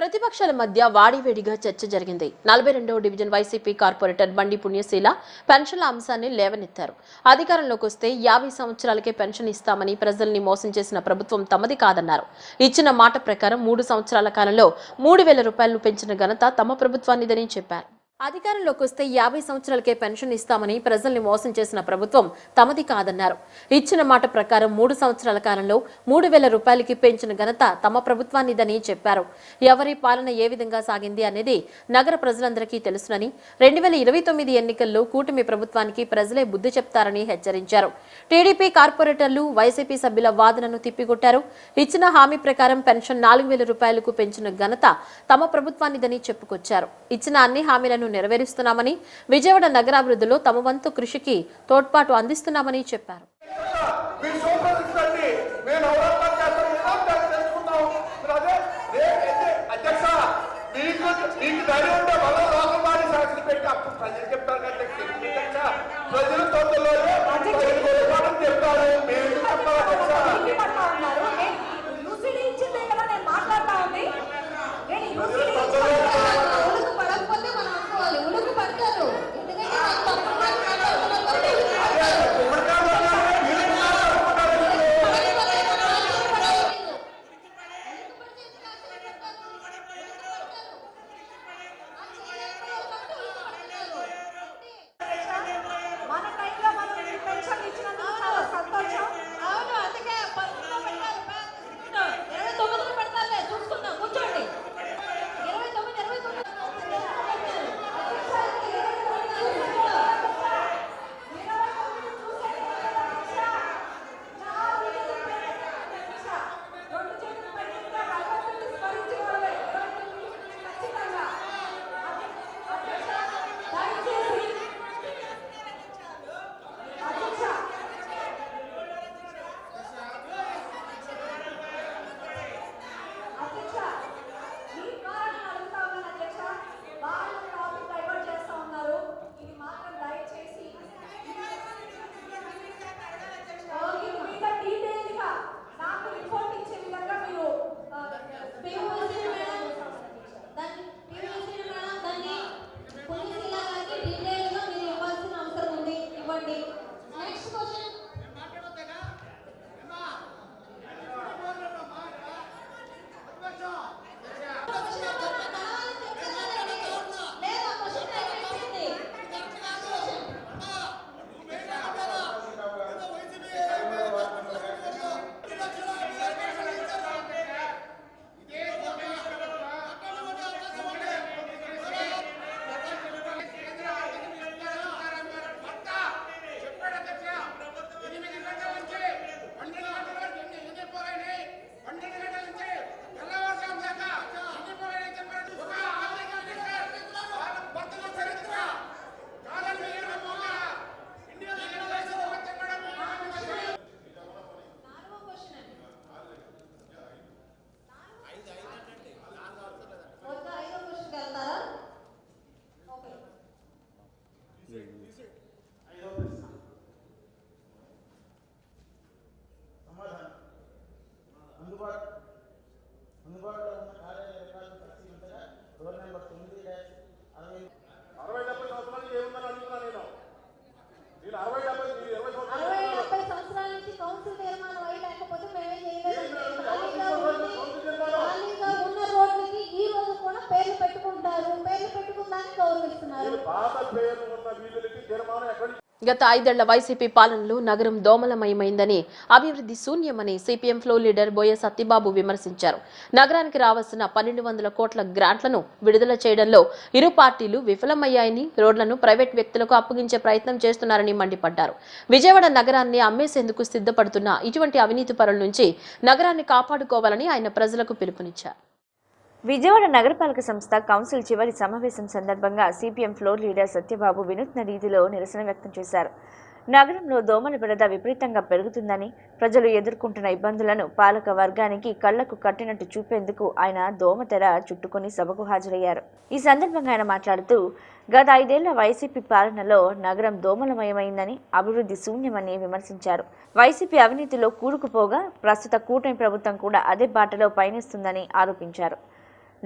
ప్రతిపక్షాల మధ్య వాడివేడిగా చర్చ జరిగింది. 42వ డివిజన్ వైసీపీ కార్పొరేటర్ బండి పుణ్యశీల పెన్షన్ల అంశాన్ని లేవనెత్తారు. అధికారంలోకి వస్తే 50 సంవత్సరాలకే పెన్షన్ ఇస్తామని ప్రజల్ని మోసం చేసిన ప్రభుత్వం తమది కాదన్నారు. ఇచ్చిన మాట ప్రకారం 3 సంవత్సరాల కాలంలో 3,000 రూపాయలను పెంచిన ఘనత తమ ప్రభుత్వానిదని చెప్పారు. అధికారంలోకి వస్తే 50 సంవత్సరాలకే పెన్షన్ ఇస్తామని ప్రజల్ని మోసం చేసిన ప్రభుత్వం తమది కాదన్నారు. ఇచ్చిన మాట ప్రకారం 3 సంవత్సరాల కాలంలో 3,000 రూపాయలకి పెంచిన ఘనత తమ ప్రభుత్వానిదని చెప్పారు. ఎవరి పాలన ఏ విధంగా సాగింది అనేది నగర ప్రజలందరికీ తెలుసునని 2029 ఎన్నికల్లో కూటమి ప్రభుత్వానికి ప్రజలే బుద్ధి చెప్తారని హెచ్చరించారు. టీడీపీ కార్పొరేటర్లు వైసీపీ సభ్యుల వాదనను తిప్పికొట్టారు. ఇచ్చిన హామీ ప్రకారం పెన్షన్ 4,000 రూపాయలకు పెంచిన ఘనత తమ ప్రభుత్వానిదని చెప్పుకొచ్చారు. ఇచ్చిన అన్ని హామీలను నెరవేరుస్తున్నామని, విజయవాడ నగరాభివృద్ధిలో తమ వంతు కృషికి తోడ్పాటు అందిస్తున్నామని చెప్పారు. అందుబాటులో ఉన్న కార్యాలయాలు పరిశీలించగా రోడ్ నెంబర్ 9-60 సంవత్సరాలు ఏముందని అడుగుతున్నా నేను 60 సంవత్సరాల నుంచి కౌన్సిల్ తీర్మానం అయి లేకపోతే మేమే ఉన్న రోడ్లకి ఈ రోజు కూడా పేర్లు పెట్టుకుంటారు. పేర్లు పెట్టుకుందాన్ని గౌరవిస్తున్నారు. పాత పేర్లు ఉన్న వీధులకి తీర్మానం ఎక్కడ గత 5 ఏళ్ల వైసీపీ పాలనలో నగరం దోమలమయమైందని, అభివృద్ధి శూన్యమని సిపిఎం ఫ్లోర్ లీడర్ బోయ సత్యబాబు విమర్శించారు. నగరానికి రావాల్సిన 1,200 కోట్ల గ్రాంట్లను విడుదల చేయడంలో ఇరు పార్టీలు విఫలమయ్యాయని, రోడ్లను ప్రైవేట్ వ్యక్తులకు అప్పగించే ప్రయత్నం చేస్తున్నారని మండిపడ్డారు. విజయవాడ నగరాన్ని అమ్మేసేందుకు సిద్ధపడుతున్న ఇటువంటి అవినీతి పరుల నుంచి నగరాన్ని కాపాడుకోవాలని ఆయన ప్రజలకు పిలుపునిచ్చారు. విజయవాడ నగరపాలక సంస్థ కౌన్సిల్ చివరి సమావేశం సందర్భంగా సిపిఎం ఫ్లోర్ లీడర్ సత్యబాబు వినూత్న రీతిలో నిరసన వ్యక్తం చేశారు. నగరంలో దోమల బెడద విపరీతంగా పెరుగుతుందని, ప్రజలు ఎదుర్కొంటున్న ఇబ్బందులను పాలక వర్గానికి కళ్లకు కట్టినట్టు చూపేందుకు ఆయన దోమతెర చుట్టుకుని సభకు హాజరయ్యారు. ఈ సందర్భంగా ఆయన మాట్లాడుతూ, గత 5 ఏళ్ల వైసీపీ పాలనలో నగరం దోమలమయమైందని, అభివృద్ధి శూన్యమని విమర్శించారు. వైసీపీ అవినీతిలో కూరుకుపోగా ప్రస్తుత కూటమి ప్రభుత్వం కూడా అదే బాటలో పయనిస్తుందని ఆరోపించారు.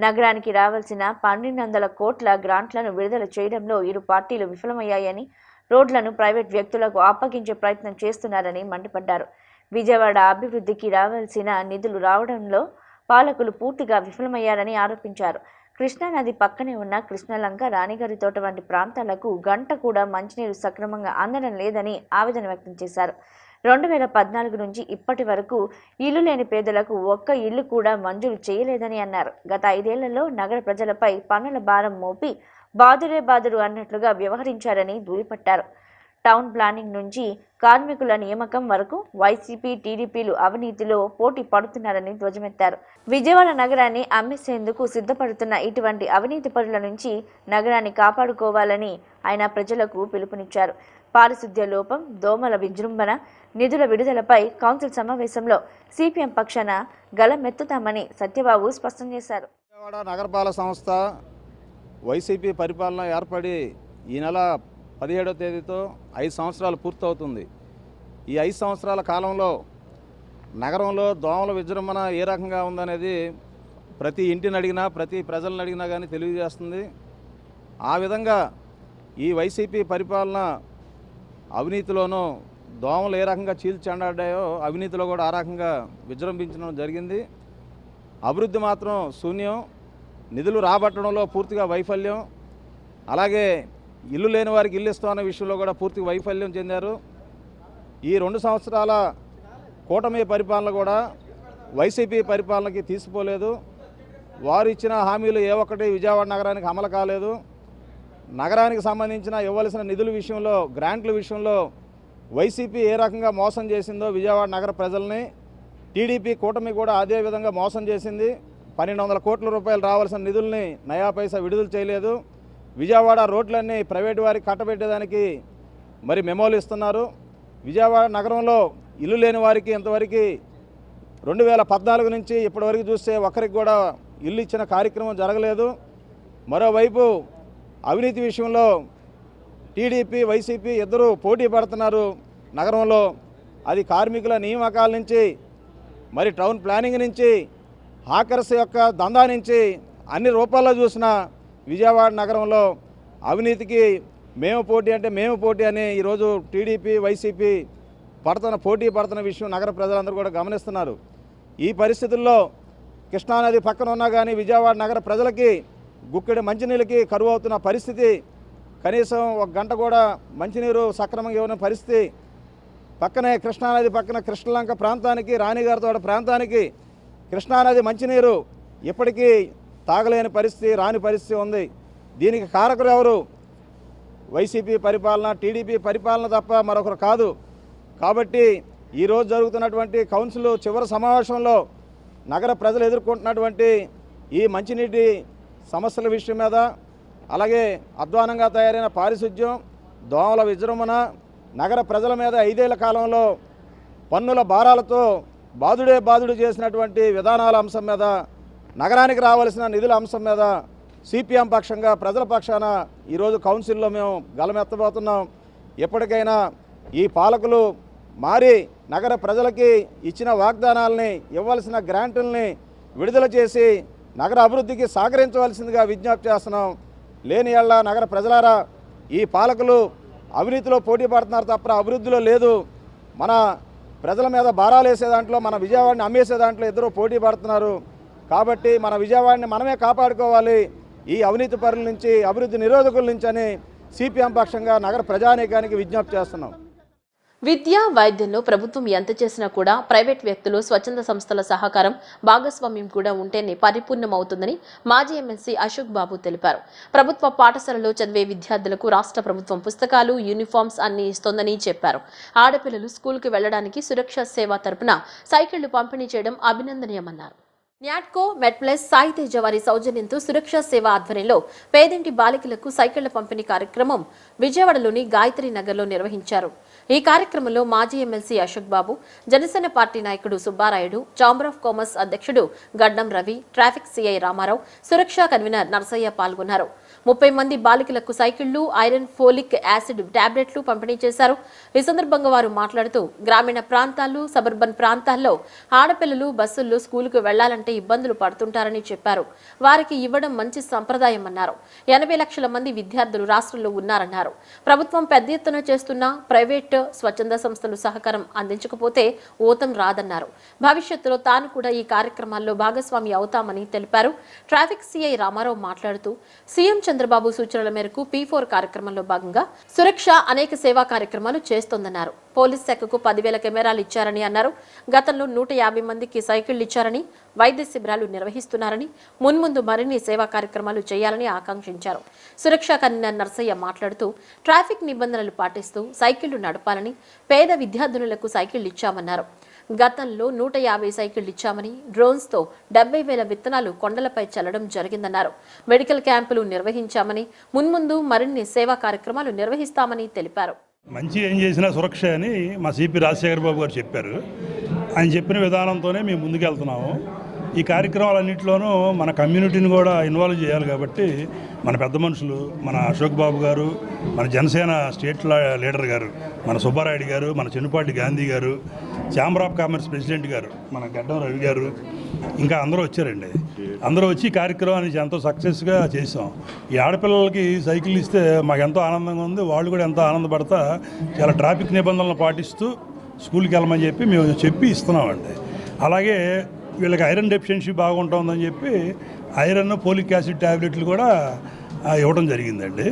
నగరానికి రావాల్సిన 1200 కోట్ల గ్రాంట్లను విడుదల చేయడంలో ఇరు పార్టీలు విఫలమయ్యాయని, రోడ్లను ప్రైవేట్ వ్యక్తులకు అప్పగించే ప్రయత్నం చేస్తున్నారని మండిపడ్డారు. విజయవాడ అభివృద్ధికి రావాల్సిన నిధులు రావడంలో పాలకులు పూర్తిగా విఫలమయ్యారని ఆరోపించారు. కృష్ణానది పక్కనే ఉన్న కృష్ణలంక, రాణిగారి తోట వంటి ప్రాంతాలకు గంట కూడా మంచినీరు సక్రమంగా అందడం లేదని ఆవేదన వ్యక్తం చేశారు. 2014 నుంచి ఇప్పటి వరకు ఇల్లు లేని పేదలకు ఒక్క ఇల్లు కూడా మంజూరు చేయలేదని అన్నారు. గత 5 ఏళ్లలో నగర ప్రజలపై పన్నుల భారం మోపి బాదురు అన్నట్లుగా వ్యవహరించారని దుయ్యబట్టారు. టౌన్ ప్లానింగ్ నుంచి కార్మికుల నియామకం వరకు వైసీపీ, టీడీపీలు అవినీతిలో పోటీ పడుతున్నారని ధ్వజమెత్తారు. విజయవాడ నగరాన్ని అమ్మేసేందుకు సిద్ధపడుతున్న ఇటువంటి అవినీతి పరుల నుంచి నగరాన్ని కాపాడుకోవాలని ఆయన ప్రజలకు పిలుపునిచ్చారు. పారిశుద్ధ్య లోపం, దోమల విజృంభణ, నిధుల విడుదలపై కౌన్సిల్ సమావేశంలో సిపిఎం పక్షాన గళమెత్తుతామని సత్యబాబు స్పష్టం చేశారు. విజయవాడ నగరపాలక సంస్థ వైసీపీ పరిపాలన ఏర్పడి ఈ నెల 17వ తేదీతో 5 సంవత్సరాలు పూర్తవుతుంది. ఈ 5 సంవత్సరాల కాలంలో నగరంలో దోమల విజృంభణ ఏ రకంగా ఉందనేది ప్రతి ఇంటిని అడిగినా, ప్రతి ప్రజలను అడిగినా కానీ తెలియజేస్తుంది. ఆ విధంగా ఈ వైసీపీ పరిపాలన అవినీతిలోనూ దోమలు ఏ రకంగా చీల్చెండాడాయో అవినీతిలో కూడా ఆ రకంగా విజృంభించడం జరిగింది. అభివృద్ధి మాత్రం శూన్యం, నిధులు రాబట్టడంలో పూర్తిగా వైఫల్యం, అలాగే ఇల్లు లేని వారికి ఇల్లు ఇస్తామన్న విషయంలో కూడా పూర్తిగా వైఫల్యం చెందారు. ఈ 2 సంవత్సరాల కూటమి పరిపాలన కూడా వైసీపీ పరిపాలనకి తీసిపోలేదు. వారు ఇచ్చిన హామీలు ఏ ఒక్కటి విజయవాడ నగరానికి అమలు కాలేదు. నగరానికి సంబంధించిన ఇవ్వాల్సిన నిధుల విషయంలో, గ్రాంట్ల విషయంలో వైసీపీ ఏ రకంగా మోసం చేసిందో విజయవాడ నగర ప్రజల్ని, టీడీపీ కూటమి కూడా అదే విధంగా మోసం చేసింది. 1200 కోట్ల రూపాయలు రావాల్సిన నిధుల్ని నయా పైసా విడుదల చేయలేదు. విజయవాడ రోడ్లన్నీ ప్రైవేటు వారికి కట్టబెట్టేదానికి మరి మెమోలు ఇస్తున్నారు. విజయవాడ నగరంలో ఇల్లు లేని వారికి ఇంతవరకు 2014 నుంచి ఇప్పటివరకు చూస్తే ఒక్కరికి కూడా ఇల్లు ఇచ్చిన కార్యక్రమం జరగలేదు. మరోవైపు అవినీతి విషయంలో టీడీపీ, వైసీపీ ఇద్దరు పోటీ పడుతున్నారు నగరంలో. అది కార్మికుల నియామకాల నుంచి, మరి టౌన్ ప్లానింగ్ నుంచి, హాకర్స్ యొక్క దందా నుంచి అన్ని రూపాల్లో చూసిన విజయవాడ నగరంలో అవినీతికి మేము పోటీ అంటే మేము పోటీ అని ఈరోజు టీడీపీ, వైసీపీ పోటీ పడుతున్న విషయం నగర ప్రజలందరూ కూడా గమనిస్తున్నారు. ఈ పరిస్థితుల్లో కృష్ణానది పక్కన ఉన్నా కానీ విజయవాడ నగర ప్రజలకి గుక్కెడి మంచినీళ్ళకి కరువు అవుతున్న పరిస్థితి, కనీసం 1 గంట కూడా మంచినీరు సక్రమంగా ఇవ్వని పరిస్థితి. పక్కనే కృష్ణానది పక్కన కృష్ణలంక ప్రాంతానికి, రాణిగారి తోట ప్రాంతానికి కృష్ణానది మంచినీరు ఇప్పటికీ తాగలేని పరిస్థితి, రాని పరిస్థితి ఉంది. దీనికి కారకులు ఎవరు? వైసీపీ పరిపాలన, టీడీపీ పరిపాలన తప్ప మరొకరు కాదు. కాబట్టి ఈరోజు జరుగుతున్నటువంటి కౌన్సిల్ చివరి సమావేశంలో నగర ప్రజలు ఎదుర్కొంటున్నటువంటి ఈ మంచినీటి సమస్యల విషయం మీద, అలాగే అధ్వానంగా తయారైన పారిశుద్ధ్యం, దోమల విజృంభణ, నగర ప్రజల మీద 5 ఏళ్ల కాలంలో పన్నుల భారాలతో బాదుడు చేసినటువంటి విధానాల అంశం మీద, నగరానికి రావాల్సిన నిధుల అంశం మీద సిపిఎం పక్షంగా ప్రజల పక్షాన ఈరోజు కౌన్సిల్లో మేము గలమెత్తబోతున్నాం. ఎప్పటికైనా ఈ పాలకులు మారి నగర ప్రజలకి ఇచ్చిన వాగ్దానాలని, ఇవ్వాల్సిన గ్రాంట్లని విడుదల చేసి నగర అభివృద్ధికి సహకరించవలసిందిగా విజ్ఞప్తి చేస్తున్నాం. లేని ఏళ్ళ నగర ప్రజలారా, ఈ పాలకులు అవినీతిలో పోటీ పడుతున్నారు తప్ప అభివృద్ధిలో లేదు. మన ప్రజల మీద భారాలు వేసే దాంట్లో, మన విజయవాడని అమ్మేసే దాంట్లో ఇద్దరు పోటీ పడుతున్నారు. కాబట్టి మన విజయవాడని మనమే కాపాడుకోవాలి ఈ అవినీతి పరుల నుంచి, అభివృద్ధి నిరోధకుల నుంచి అని సిపిఎం పక్షంగా నగర ప్రజానీకానికి విజ్ఞప్తి చేస్తున్నాం. విద్య, వైద్యంలో ప్రభుత్వం ఎంత చేసినా కూడా ప్రైవేట్ వ్యక్తులు, స్వచ్ఛంద సంస్థల సహకారం, భాగస్వామ్యం కూడా ఉంటేనే పరిపూర్ణమవుతుందని మాజీ ఎమ్మెల్సీ అశోక్ బాబు తెలిపారు. ప్రభుత్వ పాఠశాలలో చదివే విద్యార్థులకు రాష్ట్ర ప్రభుత్వం పుస్తకాలు, యూనిఫామ్స్ అన్ని ఇస్తోందని చెప్పారు. ఆడపిల్లలు స్కూల్కి వెళ్లడానికి సురక్ష సేవ తరపున సైకిళ్లు పంపిణీ చేయడం అభినందనీయమన్నారు. న్యాట్కో, మెడ్ప్లస్, సాయి తేజ వారి సౌజన్యంతో సురక్ష సేవ ఆధ్వర్యంలో పేదింటి బాలికలకు సైకిళ్ల పంపిణీ కార్యక్రమం విజయవాడలోని గాయత్రి నగర్లో నిర్వహించారు. ఈ కార్యక్రమంలో మాజీ ఎమ్మెల్సీ అశోక్ బాబు, జనసేన పార్టీ నాయకుడు సుబ్బారాయుడు, ఛాంబర్ ఆఫ్ కామర్స్ అధ్యక్షుడు గడ్డం రవి, ట్రాఫిక్ సిఐ రామారావు, సురక్ష కన్వీనర్ నర్సయ్య పాల్గొన్నారు. 30 మంది బాలికలకు సైకిళ్లు, ఐరన్, ఫోలిక్ యాసిడ్ టాబ్లెట్లు పంపిణీ చేశారు. ఈ సందర్భంగా వారు మాట్లాడుతూ గ్రామీణ ప్రాంతాలు, సబర్బన్ ప్రాంతాల్లో ఆడపిల్లలు బస్సుల్లో స్కూలుకు వెళ్లాలంటే ఇబ్బందులు పడుతుంటారని చెప్పారు. వారికి ఇవ్వడం మంచి సంప్రదాయమన్నారు. 80 లక్షల మంది విద్యార్థులు రాష్ట్రంలో ఉన్నారన్నారు. ప్రభుత్వం పెద్ద ఎత్తున చేస్తున్న ప్రైవేట్, స్వచ్ఛంద సంస్థలు సహకారం అందించకపోతే ఊతం రాదన్నారు. భవిష్యత్తులో తాను కూడా ఈ కార్యక్రమాల్లో భాగస్వామి అవుతామని తెలిపారు. ట్రాఫిక్ సిఐ రామారావు మాట్లాడుతూ సీఎం చంద్రబాబు సూచనల మేరకు P4 కార్యక్రమంలో భాగంగా సురక్ష అనేక సేవా కార్యక్రమాలు చేస్తోందన్నారు. పోలీస్ శాఖకు 10,000 కెమెరాలు ఇచ్చారని అన్నారు. గతంలో 150 మందికి సైకిళ్లు ఇచ్చారని, వైద్య శిబిరాలు నిర్వహిస్తున్నారని, మున్ముందు మరిన్ని సేవా కార్యక్రమాలు చేయాలని ఆకాంక్షించారు. సురక్ష కన్వీనర్ నర్సయ్య మాట్లాడుతూ ట్రాఫిక్ నిబంధనలు పాటిస్తూ సైకిళ్లు నడపాలని, పేద విద్యార్థులకు సైకిళ్లు ఇచ్చామన్నారు. గతంలో 150 సైకిళ్లు ఇచ్చామని, డ్రోన్స్తో 70,000 విత్తనాలు కొండలపై చల్లడం జరిగిందన్నారు. మెడికల్ క్యాంపులు నిర్వహించామని, మున్ముందు మరిన్ని సేవా కార్యక్రమాలు నిర్వహిస్తామని తెలిపారు. మంచి ఏం చేసినా సురక్ష అని మా సిపి రాజశేఖర బాబు గారు చెప్పారు. ఆయన చెప్పిన విధానంతోనే మేము ముందుకెళ్తున్నాము. ఈ కార్యక్రమాలన్నింటిలోనూ మన కమ్యూనిటీని కూడా ఇన్వాల్వ్ చేయాలి కాబట్టి మన పెద్ద మనుషులు, మన అశోక్ బాబు గారు, మన జనసేన స్టేట్ లీడర్ గారు, మన సుబ్బారాయుడు గారు, మన చెన్నుపాటి గాంధీ గారు, ఛాంబర్ ఆఫ్ కామర్స్ ప్రెసిడెంట్ గారు, మన గడ్డం రవి గారు, ఇంకా అందరూ వచ్చారండి. అందరూ వచ్చి ఈ కార్యక్రమాన్ని ఎంతో సక్సెస్గా చేసాం. ఈ ఆడపిల్లలకి సైకిల్ ఇస్తే మాకు ఎంతో ఆనందంగా ఉంది. వాళ్ళు కూడా ఎంతో ఆనందపడతా చాలా ట్రాఫిక్ నిబంధనలు పాటిస్తూ స్కూల్కి వెళ్ళమని చెప్పి మేము చెప్పి ఇస్తున్నామండి. అలాగే వీళ్ళకి ఐరన్ డెఫిషియన్సీ బాగుంటుందని చెప్పి ఐరన్, ఫోలిక్ యాసిడ్ ట్యాబ్లెట్లు కూడా ఇవ్వడం జరిగిందండి.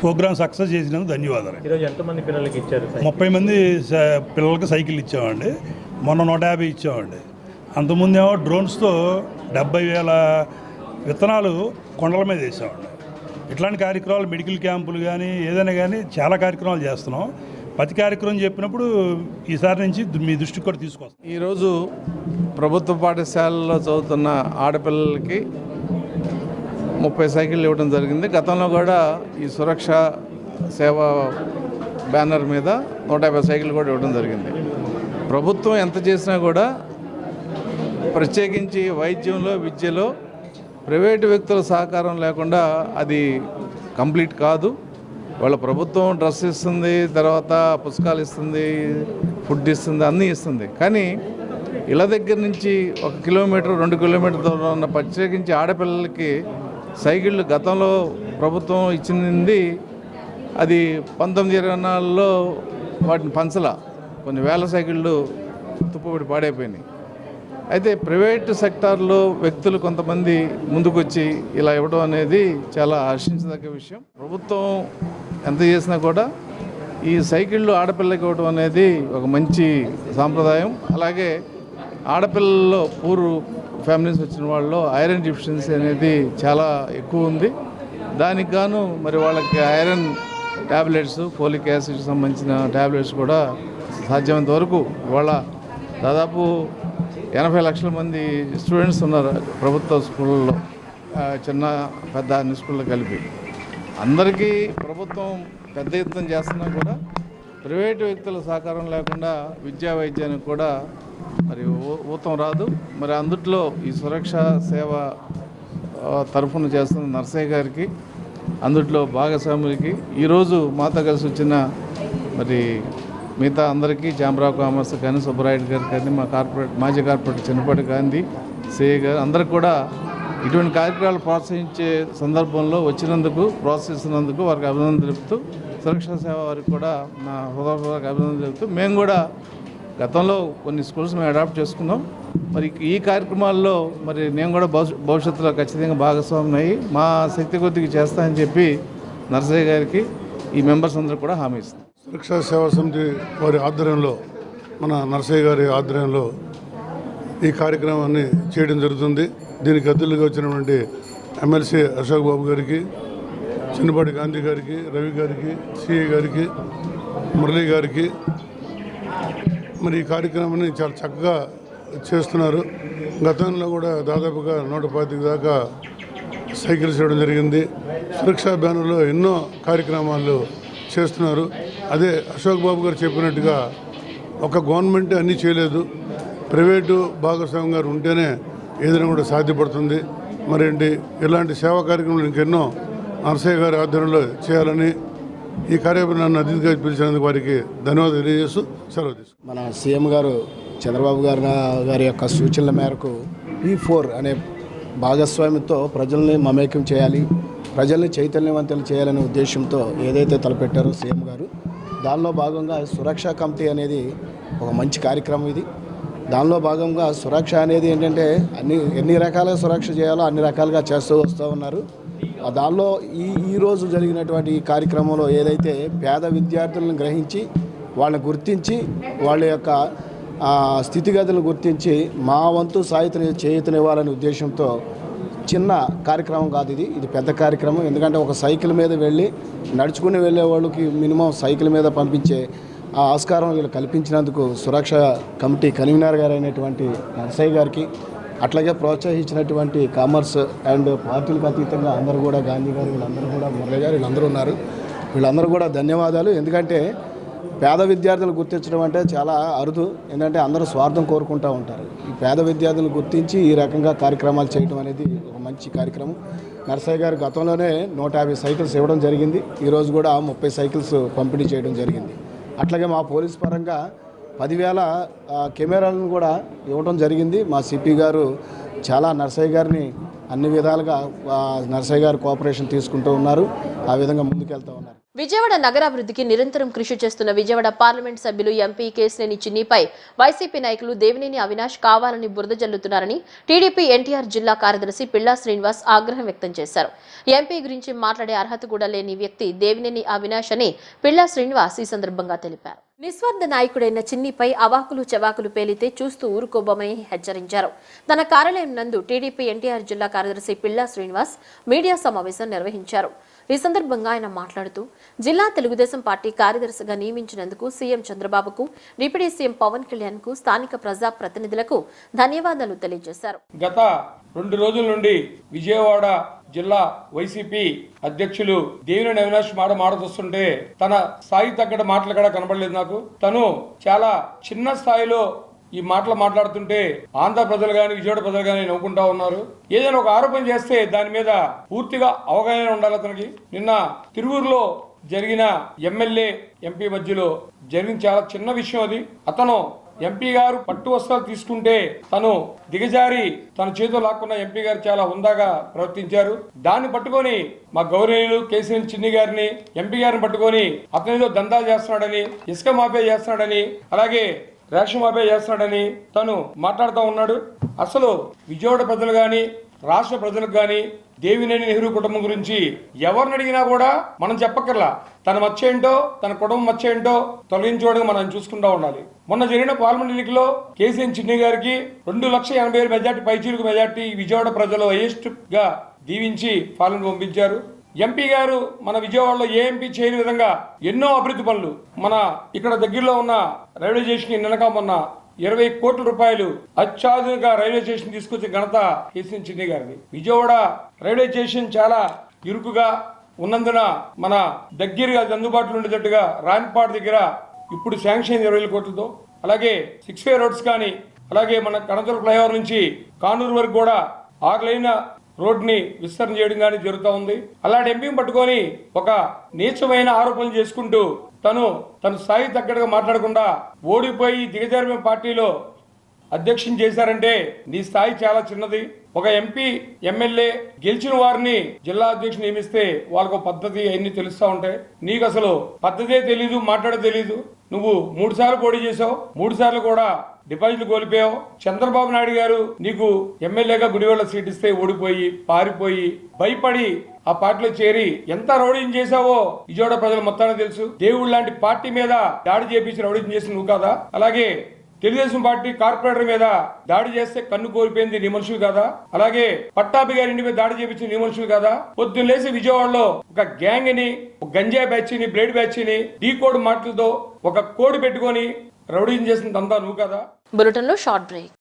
ప్రోగ్రామ్ సక్సెస్ చేసినందుకు ధన్యవాదాలు. ఈరోజు ఎంతమంది పిల్లలకి ఇచ్చారు? 30 మంది పిల్లలకి సైకిల్ ఇచ్చామండి. మొన్న 150 ఇచ్చామండి. అంతకుముందేమో డ్రోన్స్తో 70,000 విత్తనాలు కొండల మీద వేసామండి. ఇట్లాంటి కార్యక్రమాలు, మెడికల్ క్యాంపులు కానీ ఏదైనా కానీ చాలా కార్యక్రమాలు చేస్తున్నాం. ప్రతి కార్యక్రమం చెప్పినప్పుడు ఈసారి నుంచి మీ దృష్టికి కూడా తీసుకొస్తాం. ఈరోజు ప్రభుత్వ పాఠశాలలో చదువుతున్న ఆడపిల్లలకి 30 సైకిళ్ళు ఇవ్వడం జరిగింది. గతంలో కూడా ఈ సురక్ష సేవా బ్యానర్ మీద 150 సైకిళ్ళు కూడా ఇవ్వడం జరిగింది. ప్రభుత్వం ఎంత చేసినా కూడా ప్రత్యేకించి వైద్యంలో, విద్యలో ప్రైవేటు వ్యక్తుల సహకారం లేకుండా అది కంప్లీట్ కాదు. వాళ్ళ ప్రభుత్వం డ్రెస్ ఇస్తుంది, తర్వాత పుస్తకాలు ఇస్తుంది, ఫుడ్ ఇస్తుంది, అన్నీ ఇస్తుంది. కానీ ఇళ్ళ దగ్గర నుంచి 1 కిలోమీటర్ 2 కిలోమీటర్ దూరంలో ఉన్న ప్రత్యేకించి ఆడపిల్లలకి సైకిళ్ళు గతంలో ప్రభుత్వం ఇచ్చింది. అది 1924లో వాటిని పంచల కొన్ని వేల సైకిళ్ళు తుప్పుబడి పాడైపోయినాయి. అయితే ప్రైవేటు సెక్టార్లో వ్యక్తులు కొంతమంది ముందుకొచ్చి ఇలా ఇవ్వడం అనేది చాలా హర్షించదగ్గ విషయం. ప్రభుత్వం ఎంత చేసినా కూడా ఈ సైకిళ్ళు ఆడపిల్లకి ఇవ్వడం అనేది ఒక మంచి సాంప్రదాయం. అలాగే ఆడపిల్లల్లో పూర్ ఫ్యామిలీస్ వచ్చిన వాళ్ళలో ఐరన్ డెఫిషియన్సీ అనేది చాలా ఎక్కువ ఉంది. దానికి గాను మరి వాళ్ళకి ఐరన్ ట్యాబ్లెట్స్, ఫోలిక్ యాసిడ్ సంబంధించిన ట్యాబ్లెట్స్ కూడా సాధ్యమైనంత వరకు ఇవాళ దాదాపు 80 లక్షల మంది స్టూడెంట్స్ ఉన్నారు ప్రభుత్వ స్కూళ్ళలో, చిన్న పెద్ద అన్ని స్కూళ్ళు కలిపి. అందరికీ ప్రభుత్వం పెద్ద ఎత్తున చేస్తున్నా కూడా ప్రైవేటు వ్యక్తుల సహకారం లేకుండా విద్యా వైద్యానికి కూడా మరి ఊతం రాదు. మరి అందుట్లో ఈ సురక్ష సేవ తరఫున చేస్తున్న నర్సయ్య గారికి, అందుట్లో భాగస్వాములకి, ఈరోజు మాతో కలిసి వచ్చిన మరి మిగతా అందరికీ, ఛాంబర్ ఆఫ్ కామర్స్ కానీ, సుబ్బరాయుడు గారు కానీ, మా మాజీ కార్పొరేటర్ చెన్నుపాటి గాంధీ, సిఐ గారు అందరికి కూడా ఇటువంటి కార్యక్రమాలు ప్రోత్సహించే సందర్భంలో వచ్చినందుకు, ప్రోత్సహిస్తున్నందుకు వారికి అభినందనలు తెలుపుతూ, సురక్షా సేవ వారికి కూడా నా హృదయపూర్వక అభినందనలు తెలుపుతూ, మేము కూడా గతంలో కొన్ని స్కూల్స్ మేము అడాప్ట్ చేసుకున్నాం. మరి ఈ కార్యక్రమాల్లో మరి నేను కూడా భవిష్యత్తులో ఖచ్చితంగా భాగస్వామ్యం అయ్యి మా శక్తి కొద్దిగా చేస్తానని చెప్పి నర్సయ్య గారికి, ఈ మెంబర్స్ అందరూ కూడా హామీ ఇస్తాం. సురక్షా సేవా సమితి వారి ఆధ్వర్యంలో, మన నర్సయ్య గారి ఆధ్వర్యంలో ఈ కార్యక్రమాన్ని చేయడం జరుగుతుంది. దీనికి అతిథులుగా వచ్చినటువంటి ఎమ్మెల్సీ అశోక్ బాబు గారికి, చిన్నపాటి గాంధీ గారికి, రవి గారికి, సిఐ గారికి, మురళీ గారికి మరి ఈ కార్యక్రమాన్ని చాలా చక్కగా చేస్తున్నారు. గతంలో కూడా దాదాపుగా 125 దాకా సైకిల్స్ ఇవ్వడం జరిగింది. సురక్షా బ్యానర్లో ఎన్నో కార్యక్రమాలు చేస్తున్నారు. అదే అశోక్ బాబు గారు చెప్పినట్టుగా ఒక గవర్నమెంట్ అన్నీ చేయలేదు, ప్రైవేటు భాగస్వామ్యం గారు ఉంటేనే ఏదైనా కూడా సాధ్యపడుతుంది. మరేంటి ఇలాంటి సేవా కార్యక్రమాలు ఇంకెన్నో నరసయ్య గారి ఆధ్వర్యంలో చేయాలని ఈ కార్యక్రమం నన్ను అతిథిగా పిలిచినందుకు వారికి ధన్యవాదాలు తెలియజేస్తూ సెలవు తీసుకుంటాను. మన సీఎం గారు చంద్రబాబు గారి యొక్క సూచనల మేరకు P4 అనే భాగస్వామ్యంతో ప్రజల్ని మమేకం చేయాలి, ప్రజల్ని చైతన్యవంతులు చేయాలనే ఉద్దేశంతో ఏదైతే తలపెట్టారో సీఎం గారు, దానిలో భాగంగా సురక్షా కమిటీ అనేది ఒక మంచి కార్యక్రమం. ఇది దానిలో భాగంగా సురక్ష అనేది ఏంటంటే ఎన్ని రకాలుగా సురక్ష చేయాలో అన్ని రకాలుగా చేస్తూ వస్తూ ఉన్నారు. దానిలో ఈరోజు జరిగినటువంటి ఈ కార్యక్రమంలో ఏదైతే పేద విద్యార్థులను గ్రహించి వాళ్ళని గుర్తించి వాళ్ళ యొక్క స్థితిగతులను గుర్తించి మా వంతు చేయూతనివ్వాలనే ఉద్దేశంతో చిన్న కార్యక్రమం కాదు ఇది పెద్ద కార్యక్రమం. ఎందుకంటే ఒక సైకిల్ మీద వెళ్ళి నడుచుకుని వెళ్ళే వాళ్ళకి మినిమం సైకిల్ మీద పంపించే ఆ ఆస్కారం వీళ్ళు కల్పించినందుకు సురక్ష కమిటీ కన్వీనర్ గారు అయినటువంటి నరసయ్య గారికి, అట్లాగే ప్రోత్సహించినటువంటి కామర్స్ అండ్ పార్టీలకు అతీతంగా అందరూ కూడా గాంధీ గారు, వీళ్ళందరూ కూడా మురళి గారు, వీళ్ళందరూ ఉన్నారు. వీళ్ళందరూ కూడా ధన్యవాదాలు. ఎందుకంటే పేద విద్యార్థులు గుర్తించడం అంటే చాలా అరుదు. ఏంటంటే అందరూ స్వార్థం కోరుకుంటూ ఉంటారు. ఈ పేద విద్యార్థులను గుర్తించి ఈ రకంగా కార్యక్రమాలు చేయడం అనేది ఒక మంచి కార్యక్రమం. నరసయ్య గారు గతంలోనే 150 సైకిల్స్ ఇవ్వడం జరిగింది. ఈరోజు కూడా 30 సైకిల్స్ పంపిణీ చేయడం జరిగింది. అట్లాగే మా పోలీస్ పరంగా 10,000 కెమెరాలను కూడా ఇవ్వడం జరిగింది. మా సిపి గారు చాలా నరసయ్య గారిని అన్ని విధాలుగా నరసయ్య గారు కోఆపరేషన్ తీసుకుంటూ ఉన్నారు. ఆ విధంగా ముందుకెళ్తూ ఉన్నారు. విజయవాడ నగరాభివృద్ధికి నిరంతరం కృషి చేస్తున్న విజయవాడ పార్లమెంట్ సభ్యులు ఎంపీ కేశినేని చిన్నిపై వైసీపీ నాయకులు దేవినేని అవినాష్ కావాలని బురద జల్లుతున్నారని టీడీపీ ఎన్టీఆర్ జిల్లా కార్యదర్శి పిల్లా శ్రీనివాస్ ఆగ్రహం వ్యక్తం చేశారు. ఎంపీ గురించి మాట్లాడే అర్హత కూడా లేని వ్యక్తి దేవినేని అవినాష్ అని పిల్లా శ్రీనివాస్ ఈ సందర్భంగా తెలిపారు. నిస్వార్థ నాయకుడైన చిన్నిపై అవాకులు చవాకులు పేలితే చూస్తూ ఊరుకోబోమని హెచ్చరించారు. తన కార్యాలయం నందు టీడీపీ ఎన్టీఆర్ జిల్లా కార్యదర్శి పిల్లా శ్రీనివాస్ మీడియా సమావేశం నిర్వహించారు. ఈ సందర్భంగా ఆయన మాట్లాడుతూ జిల్లా తెలుగుదేశం పార్టీ కార్యదర్శిగా నియమించినందుకు సీఎం చంద్రబాబుకు, డిప్యూటీ సీఎం పవన్ కళ్యాణ్ కు, స్థానిక ప్రజా ప్రతినిధులకు ధన్యవాదాలు తెలియజేశారు. గత 2 రోజుల నుండి విజయవాడ జిల్లా వైసీపీ అధ్యక్షులు దేవినేని అవినాష్ మాట్లాడుతుంటే తన స్థాయి తగ్గట్టు మాటలు కూడా కనబడలేదు నాకు. తను చాలా చిన్న స్థాయిలో ఈ మాటలు మాట్లాడుతుంటే ఆంధ్ర ప్రజలు కానీ విజయవాడ ప్రజలు కానీ నవ్వుకుంటా ఉన్నారు. ఏదైనా ఒక ఆరోపణ చేస్తే దాని మీద పూర్తిగా అవగాహన ఉండాలి అతనికి. నిన్న తిరువూరులో జరిగిన ఎమ్మెల్యే ఎంపీ మధ్యలో జరిగిన చాలా చిన్న విషయం అది. అతను ఎంపీ గారు పట్టు వస్త్రాలు తీసుకుంటే తను దిగజారి తన చేతిలో లాక్కున్న ఎంపీ గారు చాలా హుందాగా ప్రవర్తించారు. దాన్ని పట్టుకొని మా గౌరవనీయులు కేసీఆర్ చిన్ని గారిని, ఎంపీ గారిని పట్టుకొని అతనేదో దందాలు చేస్తున్నాడని, ఇసుక మాఫియా చేస్తున్నాడని, అలాగే రేషన్ మాఫియా చేస్తున్నాడని తను మాట్లాడుతూ ఉన్నాడు. అసలు విజయవాడ ప్రజలు కానీ రాష్ట్ర ప్రజలకు కానీ దేవినేని నెహ్రూ కుటుంబం గురించి ఎవరిని అడిగినా కూడా మనం చెప్పక్కర్లా. తన మచ్చేంటో తన కుటుంబం మచ్చేంటో తొలగించుకోవడానికి మనం చూసుకుంటూ ఉండాలి. మొన్న జరిగిన పార్లమెంట్ ఎన్నికల్లో కేసీఆర్ చిన్ని గారికి 2,80,000 మెజార్టీ, పైచీలకు మెజార్టీ విజయవాడ ప్రజలు హైయెస్ట్ గా దీవించి పార్లమెంట్ పంపించారు. ఎంపీ గారు మన విజయవాడలో ఏ ఎంపీ చేయని విధంగా ఎన్నో అభివృద్ధి పనులు, మన ఇక్కడ దగ్గరలో ఉన్న రైల్వే స్టేషన్ వెనక మొన్న 20 కోట్ల రూపాయలు అత్యాధునిక రైల్వే స్టేషన్ తీసుకొచ్చిన ఘనత కేసీఆర్ చిన్ని గారిది. విజయవాడ రైల్వే స్టేషన్ చాలా ఇరుకుగా ఉన్నందున మన దగ్గరగా అందుబాటులో ఉండేటట్టుగా రాయన్పాడు దగ్గర ఇప్పుడు శాంక్షన్ 20 కోట్లతో, అలాగే 6 వే రోడ్స్ కానీ, అలాగే మన కనతూరు ఫ్లైఓవర్ నుంచి కానూరు వరకు కూడా 6 లైన్ రోడ్ని విస్తరణ చేయడం కానీ జరుగుతూ ఉంది. అలాంటి ఎంపీని పట్టుకొని ఒక నీచమైన ఆరోపణలు చేసుకుంటూ తన స్థాయి తగ్గట్టుగా మాట్లాడకుండా ఓడిపోయి దిగజారిన పార్టీలో అధ్యక్షుని చేశారంటే నీ స్థాయి చాలా చిన్నది. ఒక ఎంపీ ఎమ్మెల్యే గెలిచిన వారిని జిల్లా అధ్యక్షుని నియమిస్తే వాళ్ళకు పద్ధతి అన్ని తెలుస్తూ ఉంటాయి. నీకు అసలు పద్ధతే తెలీదు, మాట్లాడే తెలీదు. నువ్వు 3 సార్లు పోటీ చేసావు, 3 సార్లు కూడా డిపాజిట్లు కోల్పోయావు. చంద్రబాబు నాయుడు గారు నీకు ఎమ్మెల్యేగా గుడివాడ సీట్ ఇస్తే ఓడిపోయి పారిపోయి భయపడి ఆ పార్టీలో చేరి ఎంత రౌడీని చేశావో విజయవాడ ప్రజలు మొత్తానికి తెలుసు. దేవుడు లాంటి పార్టీ మీద దాడి చేపించి రౌడీని చేసి నువ్వు కాదా? అలాగే తెలుగుదేశం పార్టీ కార్పొరేటర్ మీద దాడి చేస్తే కన్ను కోల్పోయింది నీ మనుషులు కదా? అలాగే పట్టాభి గారి ఇంటి మీద దాడి చేపించింది నీ మనుషులు కదా? పొద్దున్న లేసి విజయవాడలో ఒక గ్యాంగ్ ని, ఒక గంజాయి బ్యాచ్ ని, బ్లేడ్ బ్యాచ్ ని, డీ కోడ్ మాటలతో ఒక కోడ్ పెట్టుకొని రౌడీని చేసిన దందా నువ్వు కదా? బులెటిన్లో షార్ట్ బ్రేక్.